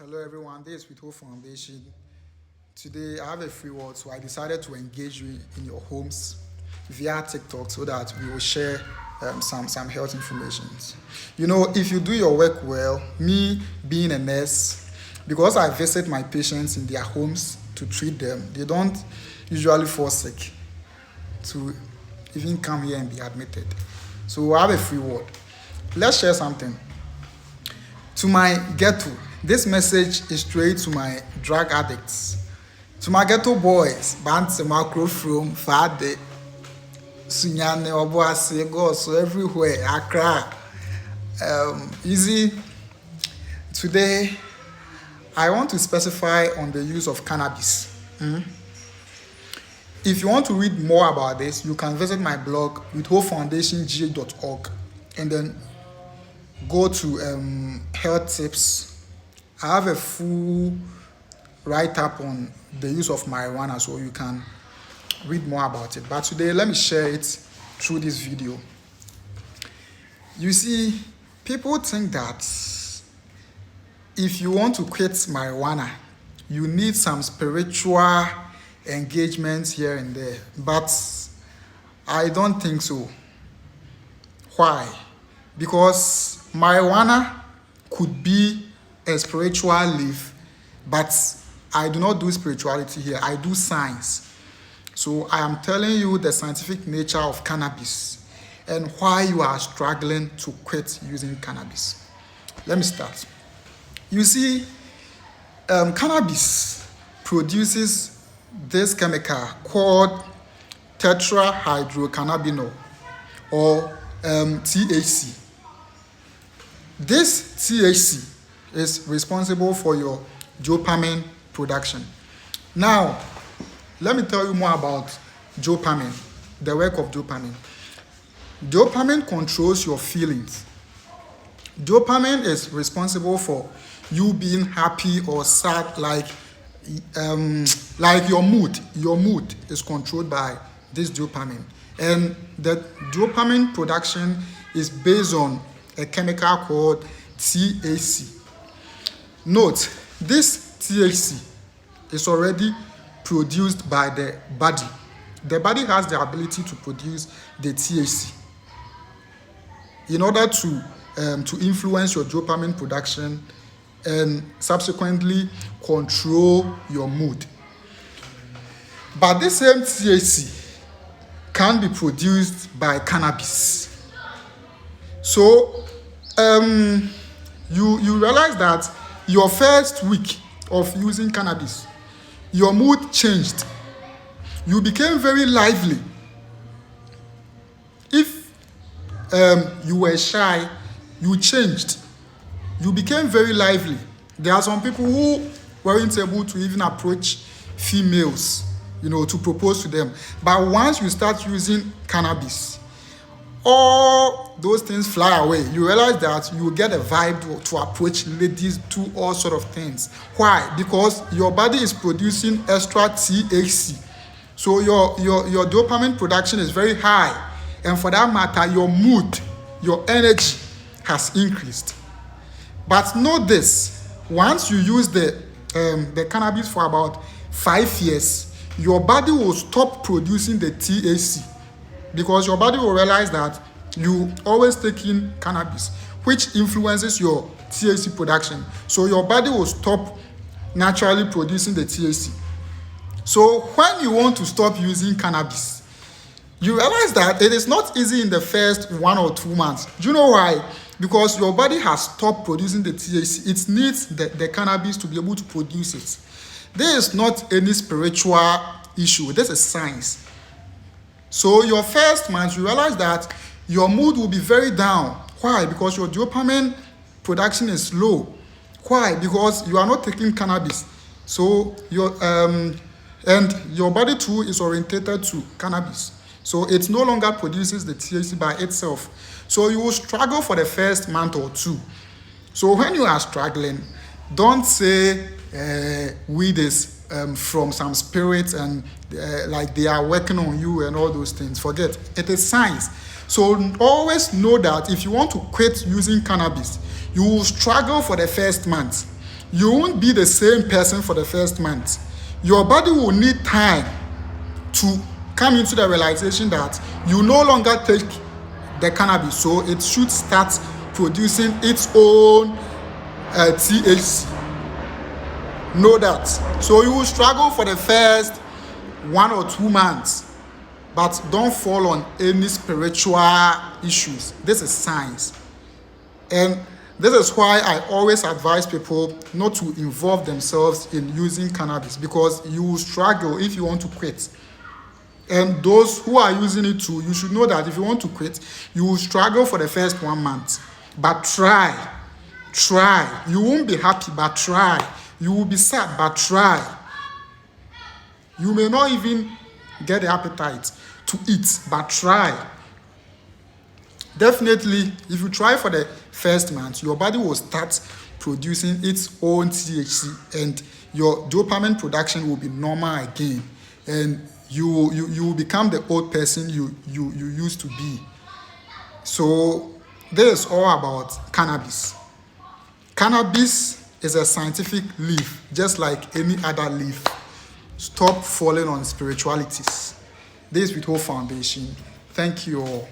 Hello everyone, this is with Hope Foundation. Today I have a free word, so I decided to engage you in your homes via TikTok so that we will share some health information. If you do your work well, me being a nurse, because I visit my patients in their homes to treat them, they don't usually fall sick to even come here and be admitted. So I have a free word. Let's share something. To my ghetto, this message is straight to my drug addicts. To my ghetto boys, Bantse Macro from Fade, Sunyane, Obuasi, go so everywhere, Accra. Easy. Today, I want to specify on the use of cannabis. If you want to read more about this, you can visit my blog with hopefoundationgh.org and then go to health tips. I have a full write-up on the use of marijuana, so you can read more about it. But today, let me share it through this video. You see, people think that if you want to quit marijuana, you need some spiritual engagements here and there. But I don't think so. Why? Because marijuana could be a spiritual leaf, but I do not do spirituality here. I do science. So I am telling you the scientific nature of cannabis and why you are struggling to quit using cannabis. Let me start. You see, cannabis produces this chemical called tetrahydrocannabinol or THC. This THC is responsible for your dopamine production. Now, let me tell you more about dopamine, the work of dopamine. Dopamine controls your feelings. Dopamine is responsible for you being happy or sad, like your mood. Your mood is controlled by this dopamine. And the dopamine production is based on a chemical called THC. Note, this THC is already produced by the body. The body has the ability to produce the THC in order to influence your dopamine production and subsequently control your mood. But this same THC can be produced by cannabis. So you realize that your first week of using cannabis, your mood changed. You became very lively. If you were shy, you changed. You became very lively. There are some people who weren't able to even approach females, to propose to them. But once you start using cannabis, all those things fly away. You realize that you get a vibe to approach ladies, do all sort of things. Why? Because your body is producing extra THC. So your dopamine production is very high. And for that matter, your mood, your energy has increased. But know this, once you use the cannabis for about 5 years, your body will stop producing the THC. Because your body will realize that you always take in cannabis, which influences your THC production. So your body will stop naturally producing the THC. So when you want to stop using cannabis, you realize that it is not easy in the first 1 or 2 months. Do you know why? Because your body has stopped producing the THC. It needs the cannabis to be able to produce it. This is not any spiritual issue. This is science. So your first month, you realize that your mood will be very down. Why? Because your dopamine production is low. Why? Because you are not taking cannabis. So your body too is orientated to cannabis. So it no longer produces the THC by itself. So you will struggle for the first month or 2. So when you are struggling, don't say weed is from some spirits and like they are working on you and all those things. Forget. It is science. So always know that if you want to quit using cannabis, you will struggle for the first month. you won't be the same person for the first month. Your body will need time to come into the realization that you no longer take the cannabis, so it should start producing its own THC. Know that. So you will struggle for the first 1 or 2 months, but don't fall on any spiritual issues. This is science. And this is why I always advise people not to involve themselves in using cannabis, because you will struggle if you want to quit. And those who are using it too, you should know that if you want to quit, you will struggle for the first 1 month. But try. You won't be happy, but try. You will be sad, but try. You may not even get the appetite to eat, but try. Definitely, if you try for the first month, your body will start producing its own THC, and your dopamine production will be normal again, and you will become the old person you used to be. So this is all about cannabis. Cannabis is a scientific leaf, just like any other leaf. Stop falling on spiritualities. This is with Hope Foundation. Thank you all.